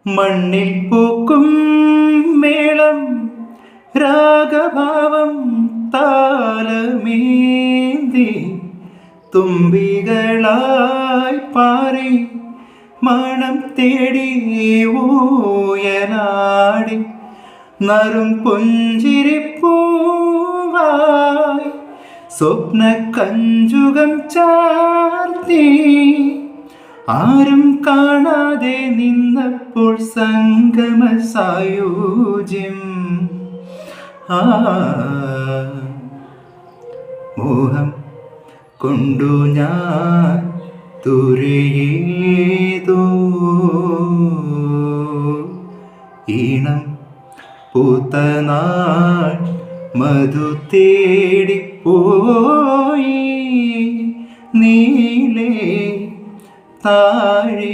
മണ്ണിൽ പൂക്കും മേളം രാഗഭാവം താലമേന്തി തുമ്പികളായി പാറി മണം തേടി ഊയലാടി നറും പുഞ്ചിരിപ്പൂവായി സ്വപ്ന കഞ്ചുകം ചാർത്തി ആരും കാണാതെ നിന്നപ്പോൾ സംഗമ സായൂജ്യം മോഹം കൊണ്ടു ഞാൻ തുരയേതോ ഈണം പൂത്തനാൾ മധു തേടിപ്പോയി നീലേ താഴെ